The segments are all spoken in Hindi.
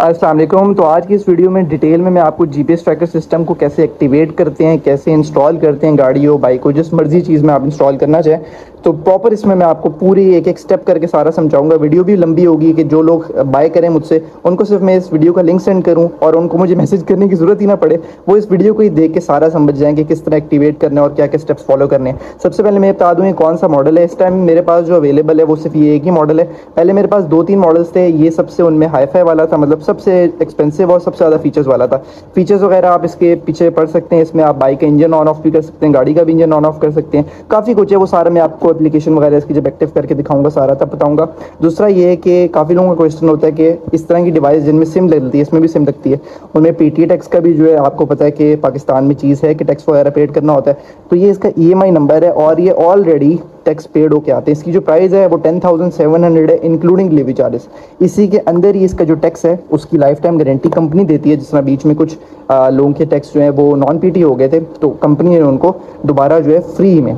अस्सलाम वालेकुम। तो आज की इस वीडियो में डिटेल में मैं आपको जीपीएस ट्रैकर सिस्टम को कैसे एक्टिवेट करते हैं, कैसे इंस्टॉल करते हैं, गाड़ी हो बाइक हो जिस मर्जी चीज़ में आप इंस्टॉल करना चाहें तो प्रॉपर इसमें मैं आपको पूरी एक एक स्टेप करके सारा समझाऊंगा। वीडियो भी लंबी होगी कि जो लोग बाय करें मुझसे उनको सिर्फ मैं इस वीडियो का लिंक सेंड करूं और उनको मुझे मैसेज करने की ज़रूरत ही ना पड़े, वो इस वीडियो को ही देख के सारा समझ जाएंगे किस तरह एक्टिवेट करना है और क्या क्या स्टेप्स फॉलो करने हैं। सबसे पहले मैं बता दूँ ये कौन सा मॉडल है। इस टाइम मेरे पास जो अवेलेबल है वो सिर्फ ये एक ही मॉडल है। पहले मेरे पास 2-3 मॉडल्स थे, ये सबसे उनमें हाईफाई वाला था, मतलब सबसे एक्सपेंसिव और सबसे ज़्यादा फीचर्स वाला था। फीचर्स वगैरह आप इसके पीछे पढ़ सकते हैं। इसमें आप बाइक का इंजन ऑन ऑफ भी कर सकते हैं, गाड़ी का भी इंजन ऑन ऑफ कर सकते हैं, काफ़ी कुछ है। वो सारा मैं आपको एप्लीकेशन वगैरह इसकी जब एक्टिव करके दिखाऊंगा सारा तब बताऊंगा। दूसरा ये है कि काफ़ी लोगों का क्वेश्चन होता है कि इस तरह की डिवाइस जिनमें सिम लगती है, इसमें भी सिम लगती है, उनमें पीटी टैक्स का भी जो है आपको पता है कि पाकिस्तान में चीज़ है कि टैक्स वगैरह पेड करना होता है। तो ये इसका ईएमआई नंबर है और ये ऑलरेडी टैक्स पेड होके आते हैं। इसकी जो प्राइस है वो 10,700 है इंक्लूडिंग डिलीवरी चार्जेस। इसी के अंदर ही इसका जो टैक्स है उसकी लाइफ टाइम गारंटी कंपनी देती है। जिस तरह बीच में कुछ लोगों के टैक्स जो है वो नॉन पीटी हो गए थे तो कंपनी ने उनको दोबारा जो है फ्री में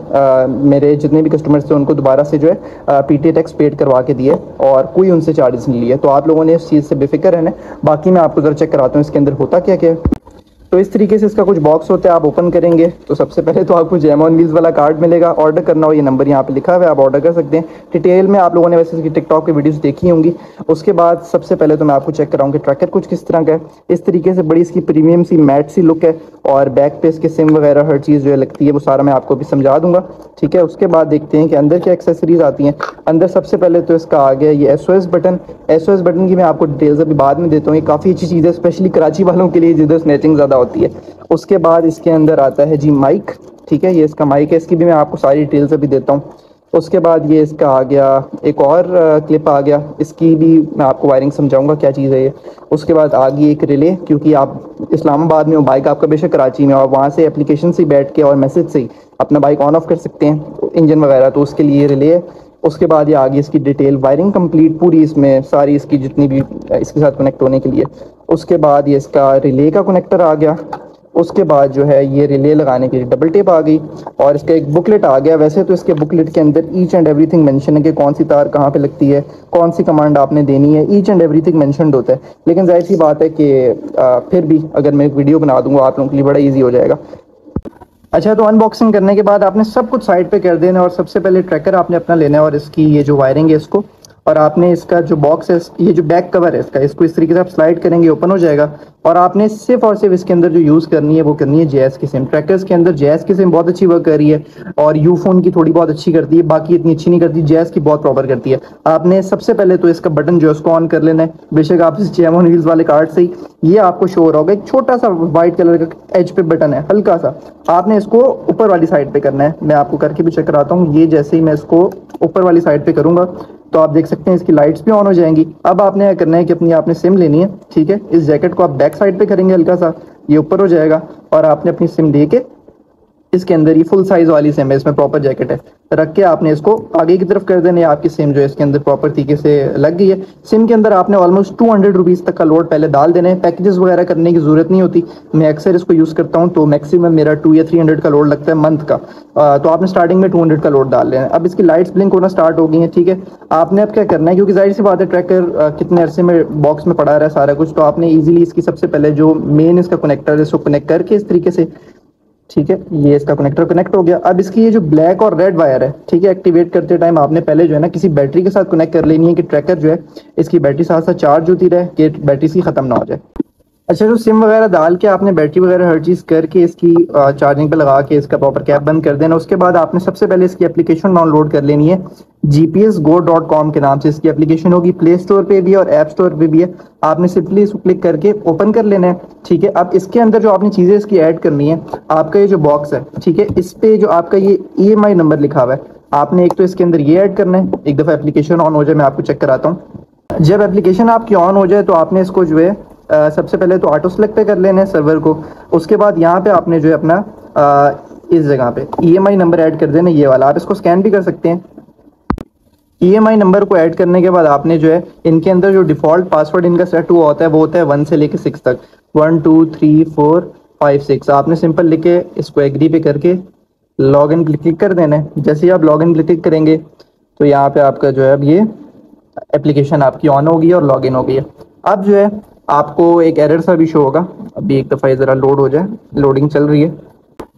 मेरे जितने भी कस्टमर्स थे उनको दोबारा से जो है पीटी टैक्स पेड करवा के दिए और कोई उनसे चार्जेस नहीं लिए। तो आप लोगों ने इस चीज़ से बेफिक्र रहना। बाकी मैं आपको ज़रा चेक कराता हूँ इसके अंदर होता क्या क्या है। तो इस तरीके से इसका कुछ बॉक्स होता है। आप ओपन करेंगे तो सबसे पहले तो आपको जैम ऑन व्हील्स वाला कार्ड मिलेगा। ऑर्डर करना हो ये नंबर यहाँ पे लिखा हुआ है, आप ऑर्डर कर सकते हैं। डिटेल में आप लोगों ने वैसे इसकी टिकटॉक की वीडियोस देखी होंगी। उसके बाद सबसे पहले तो मैं आपको चेक कराऊँ कि ट्रैकर कुछ किस तरह का है। इस तरीके से बड़ी इसकी प्रीमियम सी मैट सी लुक है और बैक पे इसके सिम वगैरह हर चीज़ जो है लगती है वो सारा मैं आपको भी समझा दूंगा, ठीक है। उसके बाद देखते हैं कि अंदर क्या एक्सेसरीज आती हैं। अंदर सबसे पहले तो इसका आ गया ये एसओएस बटन। एसओएस बटन की मैं आपको डिटेल्स अभी बाद में देता हूँ। ये काफ़ी अच्छी चीज़ है स्पेशली कराची वालों के लिए जिधर स्नैचिंग ज़्यादा होती है। उसके बाद इसके अंदर आता है जी माइक, ठीक है, ये इसका माइक है, इसकी भी मैं आपको सारी डिटेल्स अभी देता हूँ। उसके बाद ये इसका आ गया एक और क्लिप आ गया, इसकी भी मैं आपको वायरिंग समझाऊंगा क्या चीज़ है ये। उसके बाद आ गई एक रिले, क्योंकि आप इस्लामाबाद में हो, बाइक आपका बेशक कराची में, और वहाँ से एप्लीकेशन से बैठ के और मैसेज से ही अपना बाइक ऑन ऑफ कर सकते हैं इंजन वगैरह, तो उसके लिए रिले है। उसके बाद ये आ गई इसकी डिटेल वायरिंग कंप्लीट पूरी, इसमें सारी इसकी जितनी भी इसके साथ कनेक्ट होने के लिए। उसके बाद ये इसका रिले का कनेक्टर आ गया। उसके बाद जो है ये रिले लगाने के लिए डबल टेप आ गई और इसका एक बुकलेट आ गया। वैसे तो इसके बुकलेट के अंदर ईच एंड एवरीथिंग मेंशन है कि कौन सी तार कहाँ पे लगती है, कौन सी कमांड आपने देनी है, ईच एंड एवरीथिंग मेंशनड होता है। लेकिन जाहिर सी बात है कि फिर भी अगर मैं एक वीडियो बना दूंगा आप लोगों के लिए बड़ा ईजी हो जाएगा। अच्छा, तो अनबॉक्सिंग करने के बाद आपने सब कुछ साइड पे कर देना है और सबसे पहले ट्रैकर आपने अपना लेना है और इसकी ये जो वायरिंग है इसको, और आपने इसका जो बॉक्स है, ये जो बैक कवर है इसका, इसको इस तरीके से आप स्लाइड करेंगे ओपन हो जाएगा। और आपने सिर्फ और सिर्फ इसके अंदर जो यूज़ करनी है वो करनी है जेएस की सिम। ट्रैकर्स के अंदर जेएस की सिम बहुत अच्छी वर्क कर रही है और यूफोन की थोड़ी बहुत अच्छी करती है, बाकी इतनी अच्छी नहीं करती, जेएस की बहुत प्रॉपर करती है। आपने सबसे पहले तो इसका बटन जो है उसको ऑन कर लेना है। बेशक आप इस जैम ऑन व्हील्स वाले कार्ड से ही ये आपको शो हो रहा होगा, एक छोटा सा व्हाइट कलर का एज पे बटन है हल्का सा, आपने इसको ऊपर वाली साइड पे करना है। मैं आपको करके भी चेक कराता हूँ। ये जैसे ही मैं इसको ऊपर वाली साइड पे करूंगा तो आप देख सकते हैं इसकी लाइट्स भी ऑन हो जाएंगी। अब आपने क्या करना है कि अपनी आपने सिम लेनी है, ठीक है। इस जैकेट को आप बैक साइड पे करेंगे हल्का सा, ये ऊपर हो जाएगा और आपने अपनी सिम लेके इसके अंदर ये फुल साइज वाली सिम है, इसमें प्रॉपर जैकेट है, रख के आपने इसको आगे की तरफ कर देना है। आपकी सिम जो है इसके अंदर प्रॉपर तरीके से लग गई है। सिम के अंदर आपने ऑलमोस्ट 200 रुपीज़ तक का लोड पहले डाल देना है। पैकेजेस वगैरह करने की जरूरत नहीं होती। मैं अक्सर इसको यूज़ करता हूँ तो मैक्सिमम मेरा 200 या 300 का लोड लगता है मंथ का। तो आपने स्टार्टिंग में 200 का लोड डाल लेना है। अब इसकी लाइट्स ब्लिंक होना स्टार्ट हो गई हैं, ठीक है। आपने अब क्या करना है, क्योंकि जाहिर सी बात है ट्रैकर कितने अरसे में बॉक्स में पड़ा रहा है सारा कुछ, तो आपने ईजिली इसकी सबसे पहले जो मेन इसका कनेक्टर है इसको कनेक्ट करके इस तरीके से, ठीक है, ये इसका कनेक्टर कनेक्ट हो गया। अब इसकी ये जो ब्लैक और रेड वायर है, ठीक है, एक्टिवेट करते टाइम आपने पहले जो है ना किसी बैटरी के साथ कनेक्ट कर लेनी है कि ट्रैकर जो है इसकी बैटरी साथ साथ चार्ज होती रहे कि बैटरी सी खत्म ना हो जाए। अच्छा, जो सिम वगैरह डाल के आपने बैटरी वगैरह हर चीज़ करके इसकी चार्जिंग पे लगा के इसका प्रॉपर कैप बंद कर देना। उसके बाद आपने सबसे पहले इसकी एप्लीकेशन डाउनलोड कर लेनी है। gpsgo.com के नाम से इसकी एप्लीकेशन होगी, प्ले स्टोर पे भी और ऐप स्टोर पे भी है। आपने सिंपली इसको क्लिक करके ओपन कर लेना है, ठीक है। अब इसके अंदर जो आपने चीज़ें इसकी ऐड करनी है, आपका ये जो बॉक्स है, ठीक है, इस पे जो आपका ये EMI नंबर लिखा हुआ है, आपने एक तो इसके अंदर ये ऐड करना है। एक दफ़ा एप्लीकेशन ऑन हो जाए मैं आपको चेक कराता हूँ। जब एप्लीकेशन आपकी ऑन हो जाए तो आपने इसको जो है सबसे पहले तो ऑटो सेलेक्ट पे कर लेना है सर्वर को। उसके बाद यहाँ पे आपने जो है अपना इस जगह पे EMI नंबर ऐड कर देना, ये वाला। आप इसको स्कैन भी कर सकते हैं। EMI नंबर को ऐड करने के बाद आपने जो है इनके अंदर जो डिफ़ॉल्ट पासवर्ड इनका सेट हुआ होता है वो होता है 1 से लेके 6 तक, 1 2 3 4 5 6। आपने सिंपल लिख के इसको एग्री पे करके लॉग इन क्लिक कर देना है। जैसे ही आप लॉग इन क्लिक करेंगे तो यहाँ पे आपका जो है अब ये एप्लीकेशन आपकी ऑन होगी और लॉग इन हो गई है। अब जो है आपको एक एरर सा भी शो होगा। अभी एक दफ़ा ये ज़रा लोड हो जाए, लोडिंग चल रही है।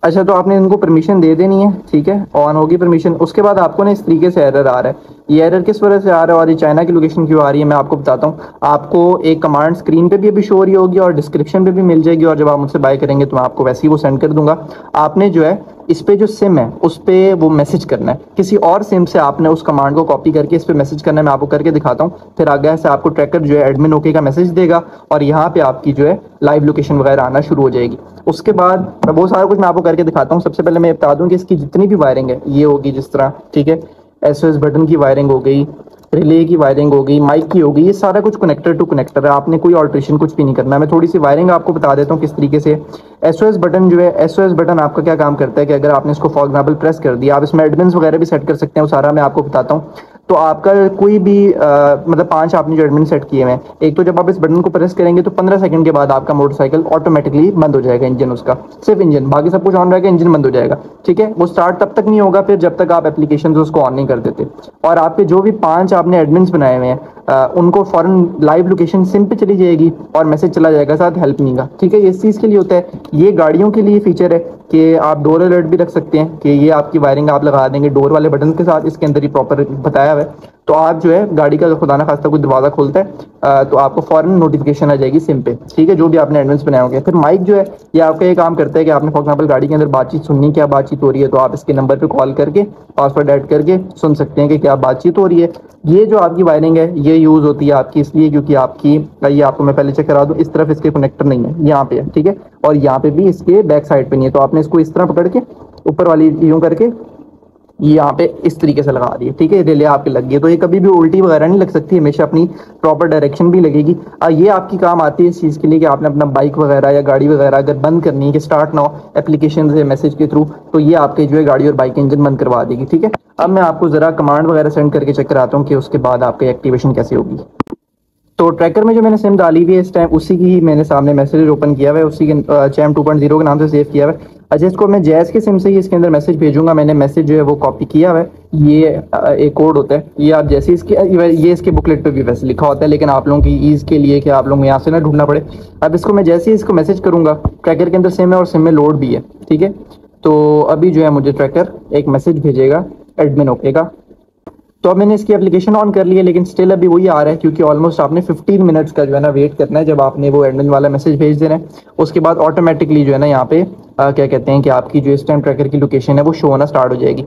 अच्छा, तो आपने इनको परमिशन दे देनी है, ठीक है, ऑन होगी परमिशन। उसके बाद आपको ना इस तरीके से एरर आ रहा है। ये एरर किस वजह से आ रहा है और ये चाइना की लोकेशन क्यों आ रही है, मैं आपको बताता हूँ। आपको एक कमांड स्क्रीन पे भी अभी शो हो रही होगी और डिस्क्रिप्शन पे भी मिल जाएगी, और जब आप मुझसे बाय करेंगे तो मैं आपको वैसे ही वो सेंड कर दूंगा। आपने जो है इस पे जो सिम है उस पे वो मैसेज करना है, किसी और सिम से आपने उस कमांड को कॉपी करके इस पे मैसेज करना है। मैं आपको करके दिखाता हूँ। फिर आगे से आपको ट्रैकर जो है एडमिन ओके का मैसेज देगा और यहाँ पे आपकी जो है लाइव लोकेशन वगैरह आना शुरू हो जाएगी। उसके बाद वो सारा कुछ मैं आपको करके दिखाता हूँ। सबसे पहले मैं बता दूं कि इसकी जितनी भी वायरिंग है ये होगी जिस तरह, ठीक है, एसओएस बटन की वायरिंग हो गई, रिले की वायरिंग हो गई, माइक की हो गई, ये सारा कुछ कनेक्टर टू कनेक्टर है। आपने कोई ऑल्ट्रेशन कुछ भी नहीं करना है। मैं थोड़ी सी वायरिंग आपको बता देता हूँ किस तरीके से। एसओएस बटन जो है, एसओएस बटन आपका क्या काम करता है कि अगर आपने इसको फॉर एग्जाम्पल प्रेस कर दिया, आप इसमें एडमिन्स वगैरह भी सेट कर सकते हैं, वो सारा मैं आपको बताता हूँ। तो आपका कोई भी मतलब 5 आपने जो एडमिन सेट किए हुए हैं, एक तो जब आप इस बटन को प्रेस करेंगे तो 15 सेकंड के बाद आपका मोटरसाइकिल ऑटोमेटिकली बंद हो जाएगा, इंजन उसका, सिर्फ इंजन, बाकी सब कुछ ऑन रहेगा, इंजन बंद हो जाएगा, ठीक है। वो स्टार्ट तब तक नहीं होगा फिर जब तक आप एप्लीकेशन उसको ऑन नहीं कर देते। और आपके जो भी 5 आपने एडमिन्स बनाए हुए हैं उनको फॉरन लाइव लोकेशन सिम पे चली जाएगी और मैसेज चला जाएगा साथ हेल्प मी का, ठीक है। ये इस चीज़ के लिए होता है। ये गाड़ियों के लिए फीचर है कि आप डोर अलर्ट भी रख सकते हैं कि ये आपकी वायरिंग आप लगा देंगे डोर वाले बटन के साथ, इसके अंदर ही प्रॉपर बताया हुआ है। तो आप जो है गाड़ी का खुदा ना खास्ता कोई दरवाजा खोलता है तो आपको फॉरन नोटिफिकेशन आ जाएगी सिम पे, ठीक है, जो भी आपने एडवांस बनाए होंगे। फिर माइक जो है ये आपका ये काम करता है कि आपने फॉर एग्जाम्पल गाड़ी के अंदर बातचीत सुननी, क्या बातचीत हो रही है, तो आप इसके नंबर पे कॉल करके पासवर्ड ऐड करके सुन सकते हैं कि क्या बातचीत हो रही है। ये जो आपकी वायरिंग है ये यूज़ होती है आपकी इसलिए क्योंकि आपकी, ये आपको मैं पहले चेक करा दूँ, इस तरफ इसके कनेक्टर नहीं है, यहाँ पे है, ठीक है, और यहाँ पे भी इसके बैक साइड पे नहीं है। तो आपने इसको इस तरह पकड़ के ऊपर वाली यूं करके ये यहाँ पे इस तरीके से लगा दी है, ठीक है, रिले आपके लग गई है। तो ये कभी भी उल्टी वगैरह नहीं लग सकती, हमेशा अपनी प्रॉपर डायरेक्शन भी लगेगी। ये आपकी काम आती है इस चीज़ के लिए कि आपने अपना बाइक वगैरह या गाड़ी वगैरह अगर बंद करनी है कि स्टार्ट ना हो एप्लीकेशन से मैसेज के थ्रू, तो ये आपके जो है गाड़ी और बाइक इंजन बंद करवा देगी, ठीक है। अब मैं आपको ज़रा कमांड वगैरह सेंड करके चेक कराता हूँ कि उसके बाद आपकी एक्टिवेशन कैसे होगी। तो ट्रैकर में जो मैंने सिम डाली हुई है इस टाइम उसी की मैंने सामने मैसेज ओपन किया हुआ है, उसी के चैम 2.0 के नाम से सेव किया हुआ है। अच्छा, इसको मैं जैस के सिम से ही इसके अंदर मैसेज भेजूंगा। मैंने मैसेज जो है वो कॉपी किया हुआ है। ये एक कोड होता है, ये आप जैसे इसके ये इसके बुकलेट पे भी वैसे लिखा होता है, लेकिन आप लोगों की ईज के लिए कि आप लोग यहाँ से ना ढूंढना पड़े। अब इसको मैं जैसे ही इसको मैसेज करूंगा, ट्रैकर के अंदर सिम है और सिम में लोड भी है, ठीक है। तो अभी जो है मुझे ट्रैकर एक मैसेज भेजेगा एडमिन ओके का। तो अब मैंने इसकी एप्लीकेशन ऑन कर ली है, लेकिन स्टिल अभी वही आ रहा है क्योंकि ऑलमोस्ट आपने 15 मिनट्स का जो है ना वेट करना है जब आपने वो एडमिन वाला मैसेज भेज देना है। उसके बाद ऑटोमेटिकली जो है ना यहाँ पे क्या कहते हैं कि आपकी जो इस टाइम ट्रैकर की लोकेशन है वो शो होना स्टार्ट हो जाएगी।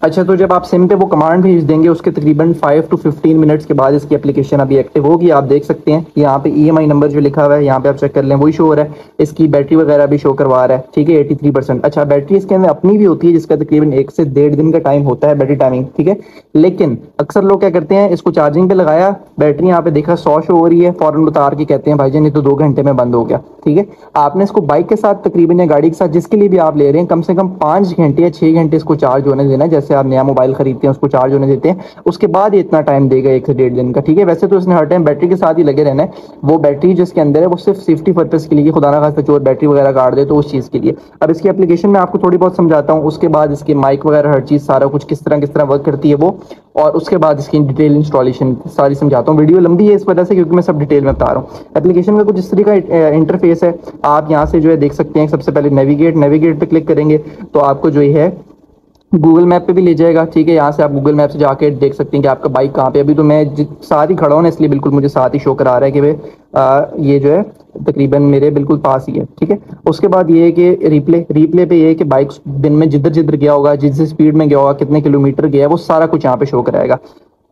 अच्छा, तो जब आप सिम पे वो कमांड भेज देंगे उसके तकरीबन 5 to 15 मिनट्स के बाद इसकी एप्लीकेशन अभी एक्टिव होगी। आप देख सकते हैं यहाँ पे EMI नंबर जो लिखा हुआ है यहाँ पे आप चेक कर लें, वही शो हो रहा है। इसकी बैटरी वगैरह भी शो करवा रहा है, ठीक है, 83%। अच्छा, बैटरी इसके अंदर अपनी भी होती है जिसका तकरीबन 1 से 1.5 दिन का टाइम होता है बैटरी टाइमिंग, ठीक है। लेकिन अक्सर लोग क्या करते हैं, इसको चार्जिंग पे लगाया, बैटरी यहाँ पे देखा 100 शो हो रही है, फौरन उतार के कहते हैं भाईजान ये तो 2 घंटे में बंद हो गया, ठीक है। आपने इसको बाइक के साथ तकरीबन या गाड़ी के साथ जिसके लिए भी आप ले रहे हैं कम से कम 5 घंटे या 6 घंटे इसको चार्ज होने देना। जैसे आप नया मोबाइल खरीदते हैं उसको चार्ज होने देते हैं, उसके बाद ये इतना टाइम देगा 1 से 1.5 दिन का, ठीक है। वैसे तो इसने हर टाइम बैटरी के साथ ही लगे रहना है। वो बैटरी जिसके अंदर है वो सिर्फ सेफ्टी पर्पस के लिए, खुदा ना खास्ता चोर बैटरी वगैरह काट दे तो उस चीज़ के लिए। अब इसकी एप्लीकेशन में आपको थोड़ी बहुत समझाता हूँ, उसके बाद इसके माइक वगैरह हर चीज़ सारा कुछ किस तरह वर्क करती है वो, और उसके बाद इसकी डिटेल इंस्टॉलेशन सारी समझाता हूँ। वीडियो लंबी है इस वजह से क्योंकि मैं सब डिटेल में बता रहा हूँ। एप्लीकेशन का कुछ इस तरह का इंटरफेस है, आप यहाँ से जो है देख सकते हैं। सबसे पहले नेविगेट पे क्लिक करेंगे तो आपको जो है गूगल मैप पे भी ले जाएगा, ठीक है। यहाँ से आप गूगल मैप से जाके देख सकते हैं कि आपका बाइक कहाँ पे। अभी तो मैं साथ ही खड़ा हूँ ना इसलिए बिल्कुल मुझे साथ ही शो करा रहा है कि भाई ये जो है तकरीबन मेरे बिल्कुल पास ही है, ठीक है। उसके बाद ये है कि रिप्ले पे ये है कि बाइक दिन में जिधर जिधर गया होगा, जिस स्पीड में गया होगा, कितने किलोमीटर गया है, वो सारा कुछ यहाँ पे शो कराएगा।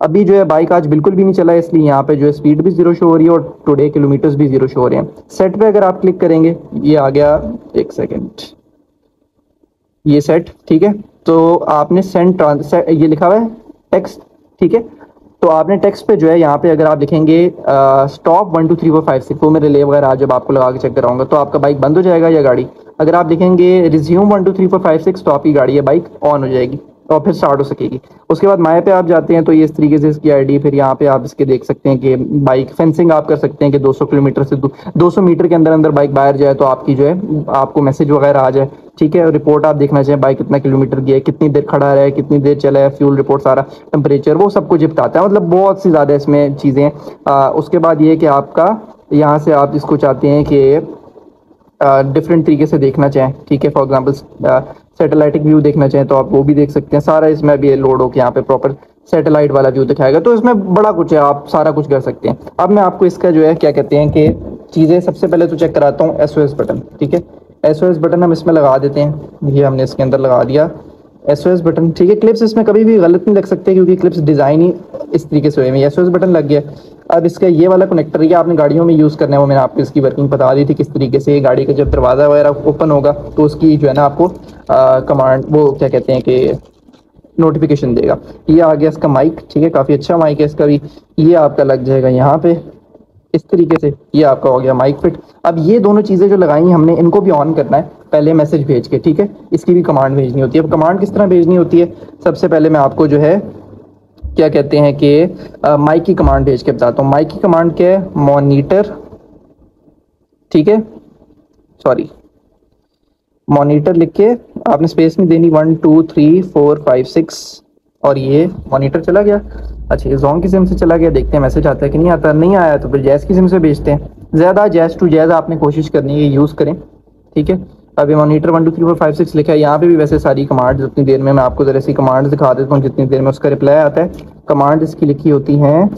अभी जो है बाइक आज बिल्कुल भी नहीं चला है इसलिए यहाँ पे जो है स्पीड भी 0 शो हो रही है और टुडे किलोमीटर्स भी 0 शो हो रहे हैं। सेट पे अगर आप क्लिक करेंगे ये आ गया, एक सेकेंड, ये सेट, ठीक है। तो आपने ये लिखा हुआ है टेक्स्ट, ठीक है। तो आपने टेक्स्ट पे जो है यहाँ पे अगर आप लिखेंगे स्टॉप 1 2 3 4 5 6, वो मैं रिले वगैरह जब आपको लगा के चेक कराऊंगा तो आपका बाइक बंद हो जाएगा या गाड़ी। अगर आप लिखेंगे रिज्यूम 1 2 3 4 5 6 तो आपकी गाड़ी या बाइक ऑन हो जाएगी और फिर स्टार्ट हो सकेगी। उसके बाद माए पे आप जाते हैं तो ये इस तरीके से इसकी आईडी, फिर यहाँ पे आप इसके देख सकते हैं कि बाइक फेंसिंग आप कर सकते हैं कि 200 किलोमीटर से 200 मीटर के अंदर अंदर बाइक बाहर जाए तो आपकी जो है आपको मैसेज वगैरह आ जाए, ठीक है। रिपोर्ट आप देखना चाहिए बाइक कितना किलोमीटर गया है, कितनी देर खड़ा रहा है, कितनी देर चला है, फ्यूल रिपोर्ट सारा, टेम्परेचर, वो सब कुछ बताता है। मतलब बहुत सी ज़्यादा इसमें चीज़ें। उसके बाद ये कि आपका यहाँ से आप इसको चाहते हैं कि डिफरेंट तरीके से देखना चाहें, ठीक है, फॉर एग्जांपल सैटेलाइटिक व्यू देखना चाहें तो आप वो भी देख सकते हैं। सारा इसमें भी लोड होकर यहाँ पे प्रॉपर सैटेलाइट वाला व्यू दिखाएगा, तो इसमें बड़ा कुछ है, आप सारा कुछ कर सकते हैं। अब मैं आपको इसका जो है क्या कहते हैं कि चीज़ें सबसे पहले तो चेक कराता हूँ SOS बटन, ठीक है। SOS बटन हम इसमें लगा देते हैं, ये हमने इसके अंदर लगा दिया SOS बटन, ठीक है। क्लिप्स इसमें कभी भी गलत नहीं लग सकते क्योंकि क्लिप्स डिज़ाइन ही इस तरीके से हुए हैं। SOS बटन लग गया। अब इसका ये वाला कनेक्टर ये आपने गाड़ियों में यूज़ करना है, वो मैंने आपको इसकी वर्किंग बता दी थी किस तरीके से। गाड़ी का जब दरवाज़ा वगैरह ओपन होगा तो उसकी जो है ना आपको कमांड वो क्या कहते हैं कि नोटिफिकेशन देगा। ये आ गया इसका माइक, ठीक है, काफ़ी अच्छा माइक है इसका भी। ये आपका लग जाएगा यहाँ पे इस तरीके से, ये आपका हो गया माइक फिट। अब ये दोनों चीज़ें जो लगाई हमने इनको भी ऑन करना है पहले मैसेज भेज के, ठीक है। इसकी भी कमांड भेजनी होती है। अब कमांड किस तरह भेजनी होती है, सबसे पहले मैं आपको जो है क्या कहते हैं कि माइक की कमांड भेज के बताता हूँ। माइक की कमांड क्या है, मॉनिटर, ठीक है, सॉरी मॉनिटर लिख के आपने स्पेस नहीं देनी, 1 2 3 4 5 6 और ये मॉनिटर चला गया। अच्छा ये जोंग की सिम से चला गया, देखते हैं मैसेज आता है कि नहीं आता। नहीं आया तो फिर जैज़ की सिम से भेजते हैं। ज़्यादा जैज़ टू जैज़ आपने कोशिश करनी है यूज़ करें, ठीक है। अभी मॉनिटर 1 2 3 4 5 6 लिखा है। यहाँ पे भी वैसे सारी कमांड जितनी देर में मैं आपको ज़रा सी कमांड दिखा देता हूँ जितनी देर में उसका रिप्लाई आता है। कमांड इसकी लिखी होती हैं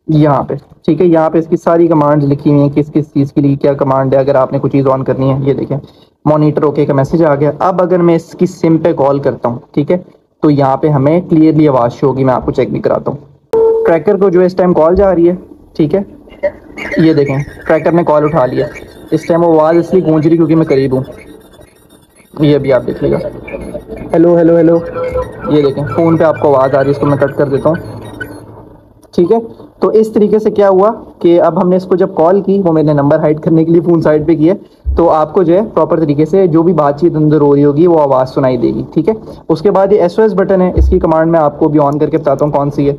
यहाँ पे, ठीक है। यहाँ पे इसकी सारी कमांड्स लिखी हुई हैं किस किस चीज़ के लिए क्या कमांड है, अगर आपने कोई चीज़ ऑन करनी है। ये देखें मॉनिटर ओके का मैसेज आ गया। अब अगर मैं इसकी सिम पे कॉल करता हूँ, ठीक है, तो यहाँ पे हमें क्लियरली आवाज़ शो होगी। मैं आपको चेक भी कराता हूँ। ट्रैकर को जो इस टाइम कॉल जा रही है, ठीक है, ये देखें ट्रैकर ने कॉल उठा लिया। इस टाइम वो आवाज़ इसलिए गूंज रही क्योंकि मैं करीब हूँ। ये भी आप देख लेगा, हेलो हेलो हेलो, ये देखें फ़ोन पे आपको आवाज़ आ रही है। इसको मैं कट कर देता हूँ, ठीक है। तो इस तरीके से क्या हुआ कि अब हमने इसको जब कॉल की, वो मैंने नंबर हाइड करने के लिए फ़ोन साइड पे किया, तो आपको जो है प्रॉपर तरीके से जो भी बातचीत अंदर हो रही होगी वो आवाज़ सुनाई देगी, ठीक है। उसके बाद ये SOS बटन है, इसकी कमांड मैं आपको भी ऑन करके बताता हूँ कौन सी है।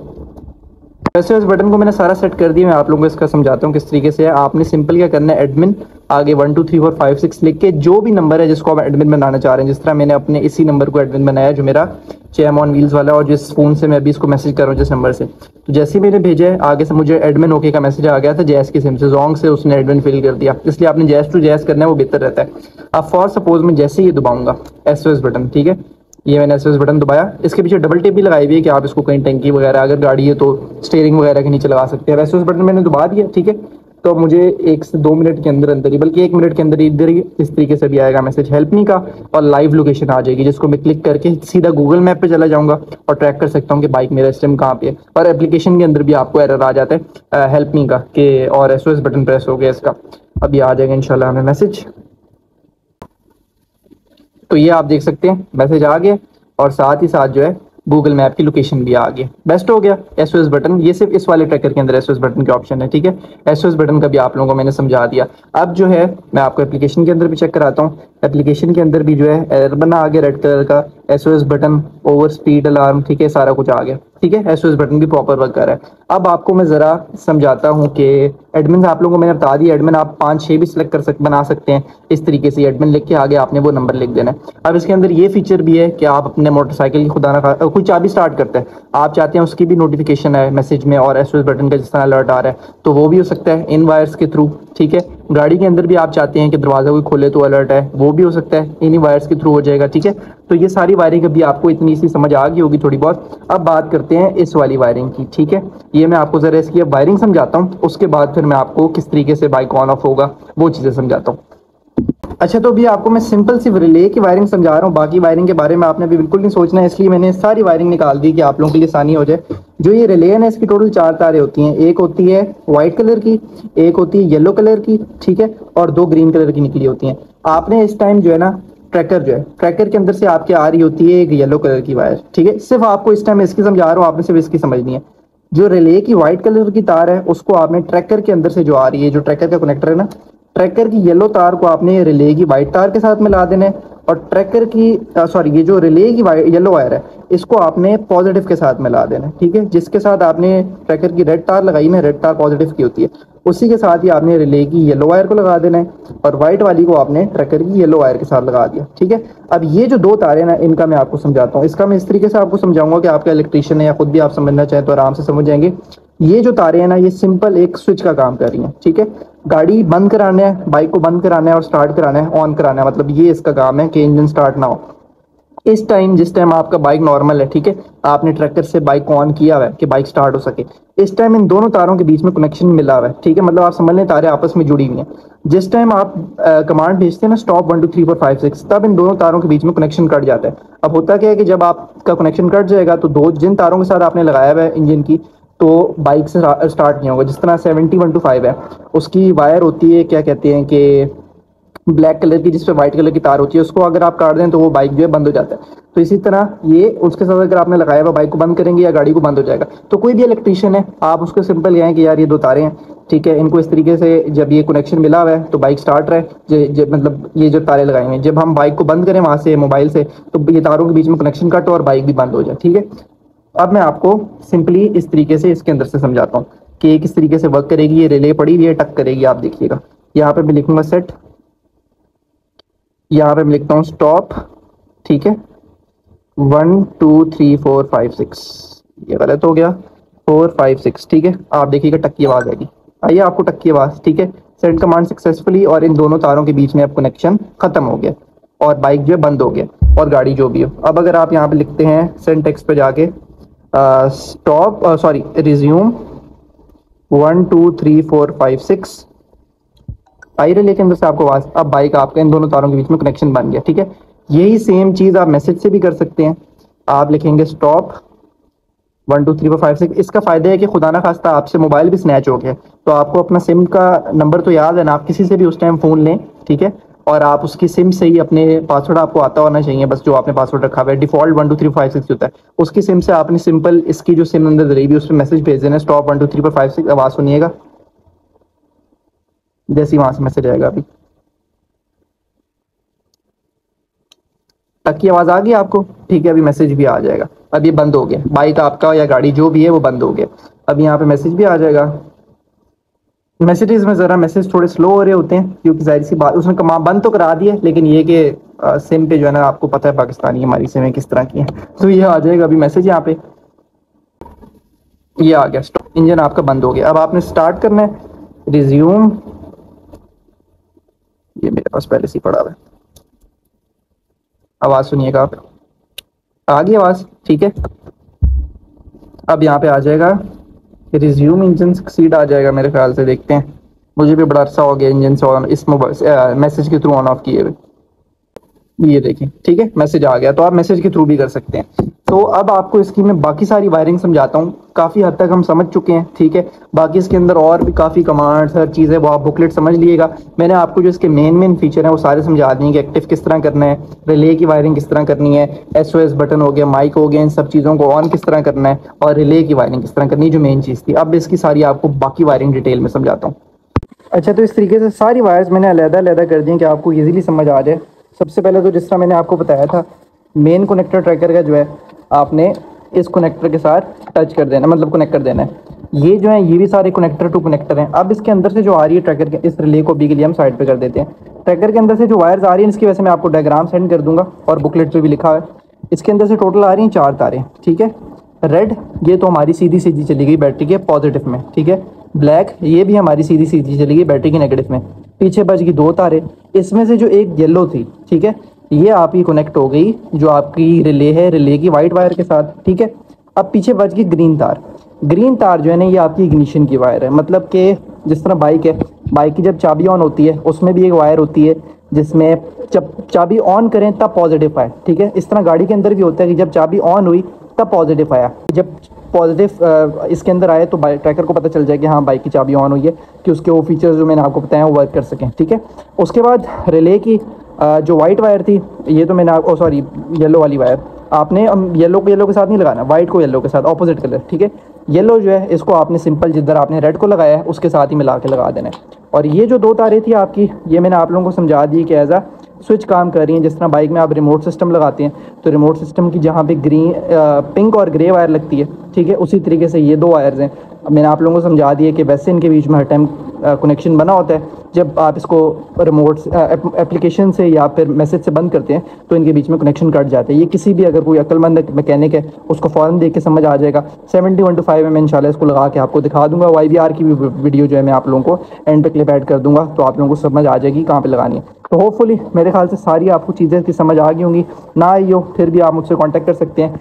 SOS बटन को मैंने सारा सेट कर दिया। मैं आप लोगों को इसका समझाता हूँ किस तरीके से है। आपने सिंपल क्या करना है, एडमिन आगे 1 2 3 4 5 6 लिख के जो भी नंबर है जिसको आप एडमिन बनाना चाह रहे हैं, जिस तरह मैंने अपने इसी नंबर को एडमिन बनाया जो मेरा चैम ऑन व्हील्स वाला और जिस फ़ोन से मैं अभी इसको मैसेज कर रहा हूँ जिस नंबर से। तो जैसे ही मैंने भेजा है आगे से मुझे एडमिन ओके का मैसेज आ गया था जैस की सिम से, जोंग से उसने एडमिन फिल कर दिया। इसलिए आपने जैस टू जैस करना है, वो बेहतर रहता है। अब फॉर सपोज मैं जैसे ही दबाऊंगा SOS बटन, ठीक है, ये मैंने SOS बटन दबाया। इसके पीछे डबल टेप भी लगाई हुई है कि आप इसको कहीं टंकी वगैरह अगर गाड़ी है तो स्टीयरिंग वगैरह के नीचे लगा सकते हैं। SOS बटन मैंने दबा दिया, ठीक है। तो मुझे 1 से 2 मिनट के अंदर अंदर ही, बल्कि 1 मिनट के अंदर इधर ही इस तरीके से भी आएगा मैसेज हेल्प मी का, और लाइव लोकेशन आ जाएगी जिसको मैं क्लिक करके सीधा गूगल मैप पे चला जाऊंगा और ट्रैक कर सकता हूँ कि बाइक मेरा इस टाइम कहाँ पे है। और एप्लीकेशन के अंदर भी आपको एरर आ जाता है हेल्प मी का कि और SOS बटन प्रेस हो गया इसका। अब ये आ जाएगा इंशाल्लाह हमें मैसेज। तो ये आप देख सकते हैं मैसेज आ गया और साथ ही साथ जो है गूगल मैप की लोकेशन भी आ गई। बेस्ट हो गया SOS बटन। ये सिर्फ इस वाले ट्रैकर के अंदर SOS बटन के ऑप्शन है, ठीक है। SOS बटन का भी आप लोगों को मैंने समझा दिया। अब जो है मैं आपको एप्लीकेशन के अंदर भी चेक कराता हूँ। एप्लीकेशन के अंदर भी जो है एरर बना आ गया रेड कलर का, SOS button over speed alarm, ठीक है, सारा कुछ आ गया, ठीक है। SOS बटन भी प्रॉपर वर्क कर रहा है। अब आपको मैं ज़रा समझाता हूँ कि एडमिन आप लोगों को मैंने बता दिया, एडमिन आप 5 6 भी सिलेक्ट बना सकते हैं इस तरीके से। एडमिन लिख के आगे आपने वो नंबर लिख देना है। अब इसके अंदर ये फीचर भी है कि आप अपने मोटरसाइकिल की खुदा ना कोई चाबी स्टार्ट करते हैं, आप चाहते हैं उसकी भी नोटिफिकेशन है मैसेज में और SOS बटन का जिस तरह अलर्ट आ रहा है तो वो भी हो सकता है इन वायर्स के थ्रू, ठीक है। गाड़ी के अंदर भी आप चाहते हैं कि दरवाज़ा कोई खोले तो अलर्ट है, वो भी हो सकता है इन्हीं वायर्स के थ्रू हो जाएगा, ठीक है। तो ये सारी वायरिंग अभी आपको इतनी सी समझ आ गई होगी थोड़ी बहुत। अब बात करते हैं इस वाली वायरिंग की, ठीक है। ये मैं आपको ज़रा इसकी अब वायरिंग समझाता हूँ, उसके बाद फिर मैं आपको किस तरीके से बाइक ऑन ऑफ होगा वो चीज़ें समझाता हूँ। अच्छा तो अभी आपको मैं सिंपल सी रिले की वायरिंग समझा रहा हूँ, बाकी वायरिंग के बारे में आपने भी बिल्कुल नहीं सोचना है, इसलिए मैंने सारी वायरिंग निकाल दी कि आप लोगों के लिए आसानी हो जाए। जो ये रिले है ना, इसकी टोटल 4 तारें होती हैं। एक होती है वाइट कलर की, एक होती है येलो कलर की, ठीक है, और 2 ग्रीन कलर की निकली होती हैं। आपने इस टाइम जो है ना ट्रैकर जो है, ट्रैकर के अंदर से आपके आ रही होती है एक येलो कलर की वायर, ठीक है। सिर्फ आपको इस टाइम इसकी समझा रहा हूँ, आपने सिर्फ इसकी समझनी है। जो रिले की व्हाइट कलर की तार है उसको आपने ट्रैकर के अंदर से जो आ रही है, जो ट्रैकर का कनेक्टर है ना, ट्रैकर की येलो तार को आपने रिले की व्हाइट तार के साथ मिला देना है, और ट्रैकर की सॉरी ये जो रिले की येलो वायर है इसको आपने पॉजिटिव के साथ मिला देना है, ठीक है। जिसके साथ आपने ट्रैकर की रेड तार लगाई ना, रेड तार पॉजिटिव की होती है, उसी के साथ ही आपने रिले की येलो वायर को लगा देना है और व्हाइट वाली को आपने ट्रैकर की येलो वायर के साथ लगा दिया, ठीक है। अब ये जो दो तारे ना, इनका मैं आपको समझाता हूँ। इसका मैं इस तरीके से आपको समझाऊंगा कि आपका इलेक्ट्रिशियन है या खुद भी आप समझना चाहें तो आराम से समझ जाएंगे। ये जो तारे हैं ना, ये सिंपल एक स्विच का काम कर रही हैं, ठीक है। गाड़ी बंद कराना है, बाइक को बंद कराना है और स्टार्ट कराना है, ऑन कराना है, मतलब ये इसका काम है कि इंजन स्टार्ट ना हो। इस टाइम, जिस टाइम आपका बाइक नॉर्मल है, ठीक है, आपने ट्रैक्टर से बाइक को ऑन किया हुआ है कि बाइक स्टार्ट हो सके, इस टाइम इन दोनों तारों के बीच में कनेक्शन मिला हुआ है, ठीक है। मतलब आप समझ लें तारे आपस में जुड़ी हुई हैं। जिस टाइम आप कमांड भेजते हैं ना स्टॉप 1 2 3 4 5 6, तब इन दोनों तारों के बीच में कनेक्शन कट जाता है। अब होता क्या है कि जब आपका कनेक्शन कट जाएगा तो दो जिन तारों के साथ आपने लगाया हुआ है इंजन की, तो बाइक से स्टार्ट नहीं होगा। जिस तरह 71 to 5 है, उसकी वायर होती है, क्या कहते हैं कि ब्लैक कलर की, जिसपे व्हाइट कलर की तार होती है, उसको अगर आप काट दें तो वो बाइक जो है बंद हो जाता है। तो इसी तरह ये उसके साथ अगर आपने लगाया हुआ, बाइक को बंद करेंगे या गाड़ी को बंद हो जाएगा। तो कोई भी इलेक्ट्रिशियन है, आप उसको सिंपल कहें कि यार ये दो तारे हैं, ठीक है, इनको इस तरीके से जब ये कनेक्शन मिला हुआ है तो बाइक स्टार्ट रहे, मतलब ये जो तारे लगाए हुए हैं, जब हम बाइक को बंद करें वहां से मोबाइल से, तो ये तारों के बीच में कनेक्शन कट हो और बाइक भी बंद हो जाए, ठीक है। अब मैं आपको सिंपली इस तरीके से इसके अंदर से समझाता हूँ कि ये किस तरीके से वर्क करेगी। ये रिले पड़ी हुई है, टक करेगी, आप देखिएगा। यहाँ पे मैं लिखूंगा सेट, यहाँ पे मैं लिखता हूँ स्टॉप, ठीक है, 1 2 3 4 5 6, ये गलत हो गया, 4 5 6, ठीक है। आप देखिएगा टक की आवाज आएगी, आइए आपको टक की आवाज, ठीक है। सेंड कमांड सक्सेसफुली, और इन दोनों तारों के बीच में अब कनेक्शन खत्म हो गया और बाइक जो है बंद हो गया और गाड़ी जो भी हो। अब अगर आप यहाँ पे लिखते हैं सेंड टेक्स्ट पे जाके स्टॉप, सॉरी, रिज्यूम 1 2 3 4 5 6, आई रहे, लेकिन अंदर से आपको आवाज, अब बाइक आपका इन दोनों तारों के बीच में कनेक्शन बन गया, ठीक है। यही सेम चीज आप मैसेज से भी कर सकते हैं। आप लिखेंगे स्टॉप 1 2 3 4 5 6। इसका फायदा है कि खुदा ना खास्ता आपसे मोबाइल भी स्नैच हो गया तो आपको अपना सिम का नंबर तो याद है ना, आप किसी से भी उस टाइम फोन लें, ठीक है, और आप उसकी सिम से ही अपने पासवर्ड आपको आता होना चाहिए, बस जो आपने पासवर्ड रखा हुआ है डिफॉल्ट 1 2 3 4 5 6 होता है, उसकी सिम से आपने सिंपल इसकी जो सिम अंदर रहेगी उस पर मैसेज भेज देना, स्टॉप 1 2 3 4 5 6। आवाज सुनिएगा, जैसे ही वहां से मैसेज आएगा, अभी तक की आवाज आ गई आपको, ठीक है। अभी मैसेज भी आ जाएगा, अब ये बंद हो गया, बाइक आपका या गाड़ी जो भी है वो बंद हो गया। अब यहाँ पे मैसेज भी आ जाएगा। मैसेजेस में जरा मैसेज थोड़े स्लो हो रहे होते हैं क्योंकि जाहिर सी बात, उसने कमा बंद तो करा दिया, लेकिन ये कि सिम पे जो है ना, आपको पता है पाकिस्तानी हमारी सिमें किस तरह की हैं, तो ये आ जाएगा अभी मैसेज यहाँ पे, ये आ गया स्टॉप, इंजन आपका बंद हो गया। अब आपने स्टार्ट करना है, रिज्यूम, ये मेरे पास पहले से ही पड़ा हुआ है, आवाज सुनिएगा आप, आ गई आवाज, ठीक है। अब यहाँ पे आ जाएगा रिज्यूम इंजन सक्सीड, आ जाएगा मेरे ख्याल से, देखते हैं, मुझे भी बड़ा अरसा हो गया इंजन से ऑन, इस मोबाइल मैसेज के थ्रू ऑन ऑफ किए हुए, ये देखें, ठीक है, मैसेज आ गया। तो आप मैसेज के थ्रू भी कर सकते हैं। तो अब आपको इसकी मैं बाकी सारी वायरिंग समझाता हूँ, काफ़ी हद तक हम समझ चुके हैं, ठीक है। बाकी इसके अंदर और भी काफ़ी कमांड्स, हर चीज़ है, वो आप बुकलेट समझ लीजिएगा। मैंने आपको जो इसके मेन फीचर हैं वो सारे समझा दिए कि एक्टिव किस तरह करना है, रिले की वायरिंग किस तरह करनी है, SOS बटन हो गया, माइक हो गया, इन सब चीज़ों को ऑन किस तरह करना है, और रिले की वायरिंग किस तरह करनी है, जो मेन चीज़ थी। अब इसकी सारी आपको बाकी वायरिंग डिटेल में समझाता हूँ। अच्छा, तो इस तरीके से सारी वायर्स मैंने अलग-अलग कर दी कि आपको इजीली समझ आ जाए। सबसे पहले तो जिस तरह मैंने आपको बताया था, मेन कनेक्टर ट्रैकर का जो है, आपने इस कनेक्टर के साथ टच कर देना, मतलब कनेक्ट कर देना है। ये जो है, ये भी सारे कनेक्टर टू कनेक्टर हैं। अब इसके अंदर से जो आ रही है ट्रैकर के, इस रिले को भी के लिए हम साइड पे कर देते हैं। ट्रैकर के अंदर से जो वायर्स आ रही हैं, इसकी वजह से मैं आपको डायग्राम सेंड कर दूंगा और बुकलेट पे भी लिखा है। इसके अंदर से टोटल आ रही हैं 4 तारें, ठीक है। रेड, ये तो हमारी सीधी सीधी चली गई बैटरी के पॉजिटिव में, ठीक है। ब्लैक, ये भी हमारी सीधी सीधी चली गई बैटरी के नेगेटिव में। पीछे बच गई 2 तारें, इसमें से जो एक येलो थी, ठीक है, ये आपकी कनेक्ट हो गई जो आपकी रिले है, रिले की वाइट वायर के साथ, ठीक है। अब पीछे बच गई ग्रीन तार। ग्रीन तार जो है ना, ये आपकी इग्निशन की वायर है। मतलब कि जिस तरह बाइक है, बाइक की जब चाबी ऑन होती है उसमें भी एक वायर होती है जिसमें जब चाबी ऑन करें तब पॉजिटिव आए, ठीक है। इस तरह गाड़ी के अंदर भी होता है कि जब चाबी ऑन हुई तब पॉजिटिव आया। जब पॉजिटिव इसके अंदर आए तो ट्रैकर को पता चल जाए कि हाँ बाइक की चाबी ऑन हुई है, कि उसके वो फीचर्स जो मैंने आपको बताया वो वर्क कर सकें, ठीक है। उसके बाद रिले की जो वाइट वायर थी, ये तो मैंने आपको, सॉरी, येलो वाली वायर, आपने येलो को येलो के साथ नहीं लगाना, वाइट को येलो के साथ, ऑपोजिट कलर, ठीक है। येलो जो है, इसको आपने सिंपल जिधर आपने रेड को लगाया है उसके साथ ही मिला के लगा देना है। और ये जो 2 तारें थी आपकी, ये मैंने आप लोगों को समझा दी कि एज अ स्विच काम कर रही हैं। जिस तरह बाइक में आप रिमोट सिस्टम लगाते हैं तो रिमोट सिस्टम की जहाँ पे ग्रीन, पिंक और ग्रे वायर लगती है, ठीक है, उसी तरीके से ये 2 वायर्स हैं मैंने आप लोगों को समझा दिया कि वैसे इनके बीच में हर टाइम कनेक्शन बना होता है। जब आप इसको रिमोट एप्लीकेशन से या फिर मैसेज से बंद करते हैं तो इनके बीच में कनेक्शन कट जाते हैं। ये किसी भी अगर कोई अक्लमंद मैकेनिक है उसको फ़ौरन देख के समझ आ जाएगा। 71-5 में मैं इंशाल्लाह इसको लगा के आपको दिखा दूंगा। YBR की भी वीडियो जो है मैं आप लोगों को एंड पे क्लिप ऐड कर दूंगा, तो आप लोगों को समझ आ जाएगी कहाँ पे लगानी है। तो होपफुली मेरे ख्याल से सारी आपको चीज़ें की समझ आ गई होंगी। ना आई हो फिर भी आप मुझसे कॉन्टैक्ट कर सकते हैं।